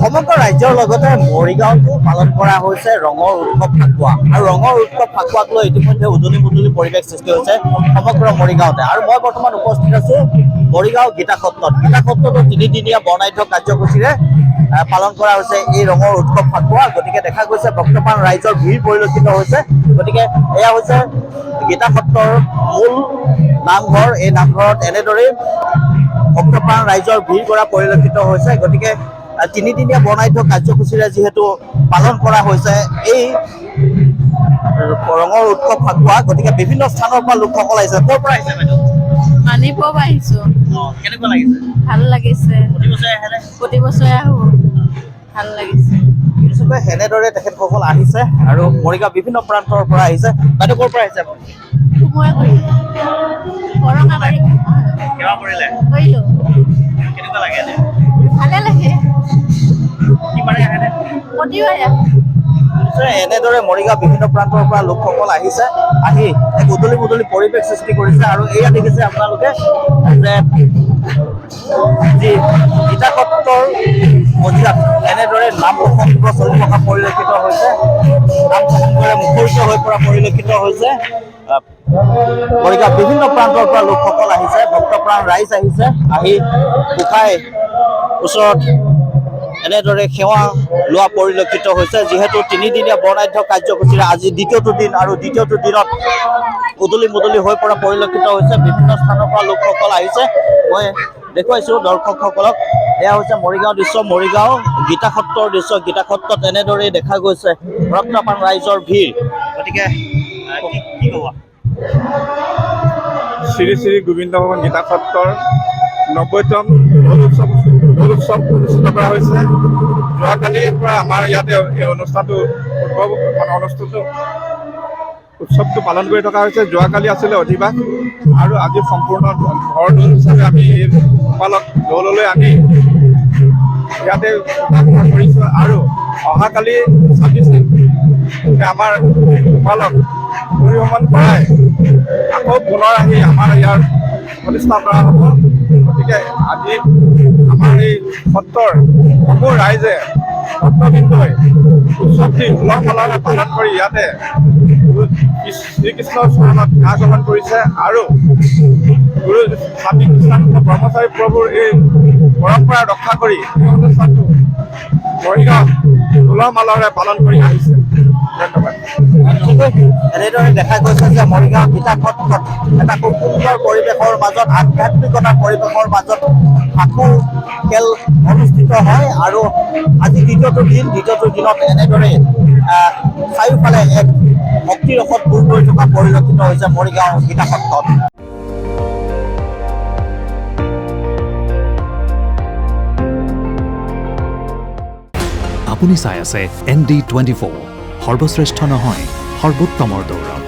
সমগ্ৰ ৰাজ্যৰ লগতে মৰিগাঁওতো পালন কৰা হৈছে ৰঙৰ উৎসৱ ফাকুৱা আৰু ৰঙৰ উৎসৱ ফাকুৱাক লৈ ইতিমধ্যে উজলি মুজলি পৰিৱেশ সৃষ্টি হৈছে সমগ্ৰ মৰিগাঁওতে। আৰু মই বৰ্তমান উপস্থিত আছো মৰিগাঁও গীতা সত্ৰত। গীতা সত্ৰতো তিনিদিনীয়া বৰ্ণাঢ্য কাৰ্যসূচীৰে পালন কৰা হৈছে এই ৰঙৰ উৎসৱ ফাকুৱা। গতিকে দেখা গৈছে ভক্তপ্ৰাণ ৰাইজৰ ভিৰ পৰিলক্ষিত হৈছে। গতিকে এয়া হৈছে গীতা সত্ৰৰ মূল নামঘৰ। এই নামঘৰত এনেদৰেই ভক্তপ্ৰাণ ৰাইজৰ ভিৰ কৰা পৰিলক্ষিত হৈছে। গতিকে তিনিদিনীয়া বৰ্ণাঢ্য কাৰ্যসূচীৰে যিহেতু পালন কৰা হৈছে এই ৰঙৰ উৎসৱ ফাকুৱা, গতিকে বিভিন্ন স্থানৰ পৰা লোকসকল আহিছে। ক'ৰ পৰা আহিছে বাইদেউ? মানিপুৰৰ পৰা আহিছো। কেনেকুৱা লাগিছে? ভাল লাগিছে। প্ৰতি বছৰে আহেনে? প্ৰতি বছৰে আহো। ভাল লাগিছে। সেনেদৰে তেখেতসকল আহিছে আৰু মৰিগাঁও বিভিন্ন প্ৰান্তৰ পৰা আহিছে। বাইদেউ ক'ৰ পৰা আহিছে আপুনি? সেৱা কৰিলে? কেনেকুৱা লাগে? ভালে লাগে। কি পাৰে আহেনে? প্ৰতিবাৰে এনেদৰে মৰিগাঁও বিভিন্ন প্ৰান্তৰ পৰা লোকসকল আহিছে, আহি এক উদলি মুদলি পৰিৱেশ সৃষ্টি কৰিছে। আৰু এয়া দেখিছে আপোনালোকে যে যি গীতা সত্ৰৰ মজিয়াত এনেদৰে নাম প্ৰসংগ চলি থকা পৰিলক্ষিত হৈছে। নাম প্ৰসংগৰে মুখৰিত হৈ পৰা পৰিলক্ষিত হৈছে। মৰিগাঁও বিভিন্ন প্ৰান্তৰ পৰা লোকসকল আহিছে, ভক্তপ্ৰাণ ৰাইজ আহিছে, আহি গোসাঁই ওচৰত এনেদৰে সেৱা লোৱা পৰিলক্ষিত হৈছে। যিহেতু তিনিদিনীয়া বৰ্ণাঢ্য কাৰ্যসূচীৰে আজি দ্বিতীয়টো দিন আৰু দ্বিতীয়টো দিনত উদলি মুদলি হৈ পৰা পৰিলক্ষিত হৈছে। বিভিন্ন স্থানৰ পৰা লোকসকল আহিছে। মই দেখুৱাইছোঁ দৰ্শকসকলক। এয়া হৈছে মৰিগাঁও দৃশ্য, মৰিগাঁও গীতা সত্ৰৰ দৃশ্য। গীতা সত্ৰত এনেদৰেই দেখা গৈছে ভক্তপ্ৰাণ ৰাইজৰ ভিৰ। গতিকে কি ক'ব? শ্ৰী শ্ৰী গোবিন্দ ভৱন গীতা সত্ৰৰ ৯০তম দৌল উৎসৱ অনুষ্ঠিত কৰা হৈছে। যোৱাকালিৰ পৰা আমাৰ ইয়াতে এই উৎসৱটো পালন কৰি থকা হৈছে। যোৱাকালি আছিলে অধিবাস আৰু আজি সম্পূৰ্ণ ঘৰ দৌল হিচাপে আমি এই গোপালক দৌললৈ আনি ইয়াতে কৰিছোঁ। আৰু অহাকালি ২৬ আমাৰ গোপালক পৰিভ্ৰমণ কৰাই আকৌ পুনৰ আহি আমাৰ ইয়াৰ প্ৰতিষ্ঠা কৰা হ'ব। গতিকে আজি আমাৰ এই সত্ৰৰ সকলো ৰাইজে ভক্তবৃন্দই উৎসৱটি উলহ মালহেৰে পালন কৰি ইয়াতে শ্ৰীকৃষ্ণৰ চৰণত সেৱা গ্ৰহণ কৰিছে। আৰু গুৰু স্বামী কৃষ্ণানন্দ ব্ৰহ্মচাৰী প্ৰভুৰ এই পৰম্পৰা ৰক্ষা কৰি এই অনুষ্ঠানটো মৰিগাঁও উলহ মালহেৰে পালন কৰি আহিছে। ধন্যবাদ। এনেদৰে দেখা গৈছে যে মৰিগাঁও গীতা সত্ৰত এটা খুব সুন্দৰ পৰিৱেশৰ মাজত, আধ্যাত্মিকতাৰ পৰিৱেশৰ মাজত ফাকু খেল অনুষ্ঠিত হয়। আৰু আজি দ্বিতীয়টো দিনত এনেদৰে চাৰিওফালে এক ভক্তিৰসত বুৰ কৰি থকা পৰিলক্ষিত হৈছে মৰিগাঁও গীতা সত্ৰত। আপুনি চাই আছে ND24, সৰ্বশ্ৰেষ্ঠ নহয় সৰ্বোত্তমৰ দৌৰ।